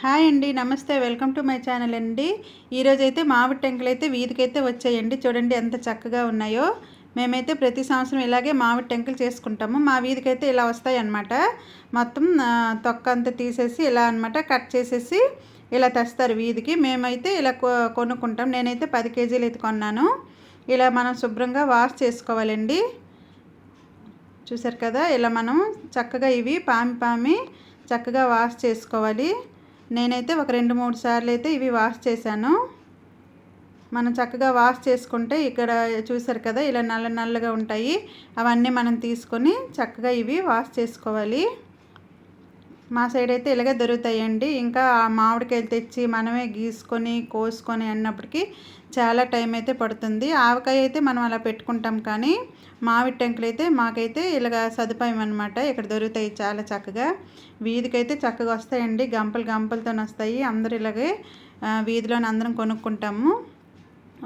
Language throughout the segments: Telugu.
హాయ్ అండి, నమస్తే. వెల్కమ్ టు మై ఛానల్ అండి. ఈరోజైతే మామిడి టెంకలు అయితే వీధికైతే వచ్చాయండి. చూడండి ఎంత చక్కగా ఉన్నాయో. మేమైతే ప్రతి సంవత్సరం ఇలాగే మామిడి టెంకలు చేసుకుంటాము. మా వీధికైతే ఇలా వస్తాయి అన్నమాట. మొత్తం తొక్క అంతా తీసేసి ఇలా అన్నమాట కట్ చేసేసి ఇలా తెస్తారు వీధికి. మేమైతే ఇలా కొనుక్కుంటాం. నేనైతే 10 కేజీలు అయితే కొన్నాను. ఇలా మనం శుభ్రంగా వాష్ చేసుకోవాలండి. చూసారు కదా, ఇలా మనం చక్కగా ఇవి పామి చక్కగా వాష్ చేసుకోవాలి. నేనైతే ఒక 2-3 సార్లు అయితే ఇవి వాష్ చేశాను. మనం చక్కగా వాష్ చేసుకుంటే ఇక్కడ చూసారు కదా, ఇలా నల్లగా ఉంటాయి. అవన్నీ మనం తీసుకొని చక్కగా ఇవి వాష్ చేసుకోవాలి. మా సైడ్ అయితే ఇలాగే దొరుకుతాయండి. ఇంకా ఆ మామిడికాయలు తెచ్చి మనమే గీసుకొని కోసుకొని అన్నప్పటికీ చాలా టైం అయితే పడుతుంది. ఆవకాయ అయితే మనం అలా పెట్టుకుంటాం, కానీ మామిడి టెంకలు అయితే మాకైతే ఇలాగ సదుపాయం అనమాట. ఇక్కడ దొరుకుతాయి చాలా చక్కగా. వీధికైతే చక్కగా వస్తాయండి, గంపలతో వస్తాయి. అందరు ఇలాగే వీధిలోని అందరం కొనుక్కుంటాము.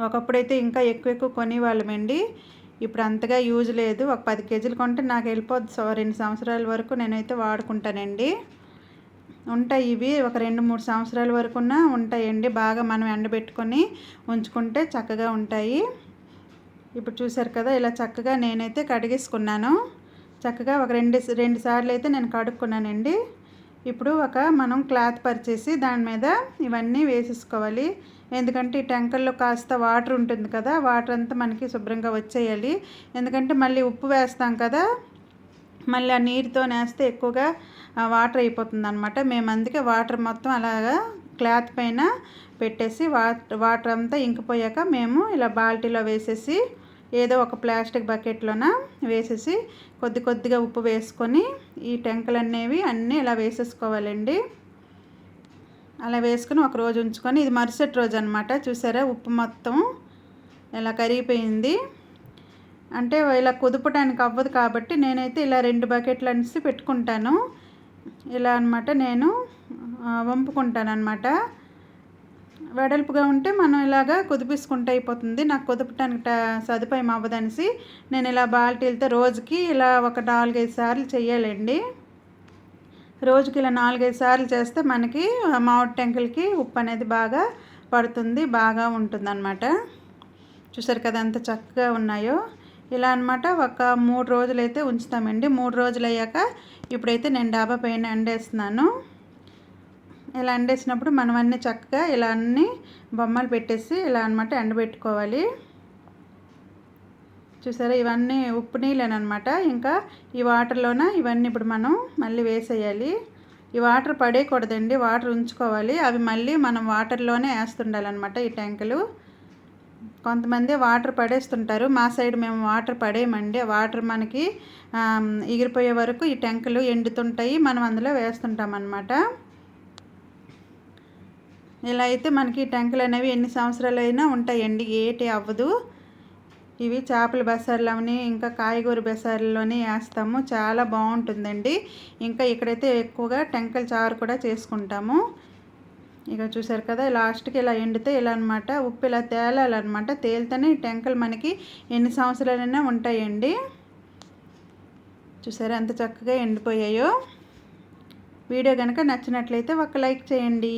ఒకప్పుడైతే ఇంకా ఎక్కువ కొనేవాళ్ళమండి. ఇప్పుడు అంతగా యూజ్ లేదు. ఒక 10 కేజీలు కొంటే నాకు వెళ్ళిపోద్ది. 2 సంవత్సరాల వరకు నేనైతే వాడుకుంటానండి. ఉంటాయి ఇవి ఒక 2-3 సంవత్సరాల వరకున్నా ఉంటాయండి. బాగా మనం ఎండబెట్టుకొని ఉంచుకుంటే చక్కగా ఉంటాయి. ఇప్పుడు చూసారు కదా, ఇలా చక్కగా నేనైతే కడిగేసుకున్నాను. చక్కగా ఒక రెండు సార్లు అయితే నేను కడుక్కున్నానండి. ఇప్పుడు మనం క్లాత్ పరిచేసి దాని మీద ఇవన్నీ వేసేసుకోవాలి. ఎందుకంటే ఈ టెంకల్లో కాస్త వాటర్ ఉంటుంది కదా, వాటర్ అంతా మనకి శుభ్రంగా వచ్చేయాలి. ఎందుకంటే మళ్ళీ ఉప్పు వేస్తాం కదా, మళ్ళీ ఆ నీరుతో వేస్తే ఎక్కువగా వాటర్ అయిపోతుంది అనమాట. మేము అందుకే వాటర్ మొత్తం అలాగా క్లాత్ పైన పెట్టేసి వాటర్ అంతా ఇంకిపోయాక మేము ఇలా బాల్టీలో వేసేసి ఏదో ఒక ప్లాస్టిక్ బకెట్లోన వేసేసి కొద్దిగా ఉప్పు వేసుకొని ఈ టెంకలు అనేవి అన్నీ ఇలా వేసేసుకోవాలండి. అలా వేసుకొని ఒక రోజు ఉంచుకొని, ఇది మరుసటి రోజు అనమాట. చూసారా, ఉప్పు మొత్తం ఇలా కరిగిపోయింది. అంటే ఇలా కుదపడానికి అవ్వదు కాబట్టి నేనైతే ఇలా 2 బకెట్లు అనేసి పెట్టుకుంటాను. ఇలా అనమాట నేను వంపుకుంటాను అనమాట. వెడల్పుగా ఉంటే మనం ఇలాగా కుదిపించుకుంటే అయిపోతుంది. నాకు కుదపటానికి సదుపాయం అవ్వదనేసి నేను ఇలా బాల్టీలతో రోజుకి ఇలా ఒక 4-5 సార్లు చేయాలండి. రోజుకి ఇలా 4-5 సార్లు చేస్తే మనకి మామిడి టెంకలకి ఉప్పు అనేది బాగా పడుతుంది, బాగా ఉంటుందన్నమాట. చూసారు కదా ఎంత చక్కగా ఉన్నాయో. ఇలా అనమాట ఒక 3 రోజులు అయితే ఉంచుతామండి. 3 రోజులు అయ్యాక ఇప్పుడైతే నేను డాబా పైన ఎండేస్తున్నాను. ఇలా ఎండేసినప్పుడు మనం అన్నీ చక్కగా ఇలా అన్నీ బొమ్మలు పెట్టేసి ఇలా అనమాట ఎండబెట్టుకోవాలి. చూసారా, ఇవన్నీ ఉప్పు నీళ్ళనమాట. ఇంకా ఈ వాటర్లోన ఇవన్నీ ఇప్పుడు మనం మళ్ళీ వేసేయాలి. ఈ వాటర్ పడేయకూడదండి, వాటర్ ఉంచుకోవాలి. అవి మళ్ళీ మనం వాటర్లోనే వేస్తుండాలన్నమాట ఈ టెంకలు. కొంతమంది వాటర్ పడేస్తుంటారు. మా సైడ్ మేము వాటర్ పడేయమండి. వాటర్ మనకి ఎగిరిపోయే వరకు ఈ టెంకలు ఎండుతుంటాయి, మనం అందులో వేస్తుంటాం అన్నమాట. ఇలా అయితే మనకి టెంకలు అనేవి ఎన్ని సంవత్సరాలైనా ఉంటాయండి, ఏటి అవ్వదు. ఇవి చేపల బెసార్లని ఇంకా కాయగూర బెసార్లోనే వేస్తాము, చాలా బాగుంటుందండి. ఇంకా ఇక్కడైతే ఎక్కువగా టెంకల చారు కూడా చేసుకుంటాము. ఇక చూసారు కదా, లాస్ట్కి ఇలా ఎండితే ఇలా అనమాట ఉప్పు ఇలా తేలాలన్నమాట. తేలితేనే ఈ టెంకలు మనకి ఎన్ని సంవత్సరాలైనా ఉంటాయండి. చూసారా ఎంత చక్కగా ఎండిపోయాయో. వీడియో కనుక నచ్చినట్లయితే ఒక లైక్ చేయండి.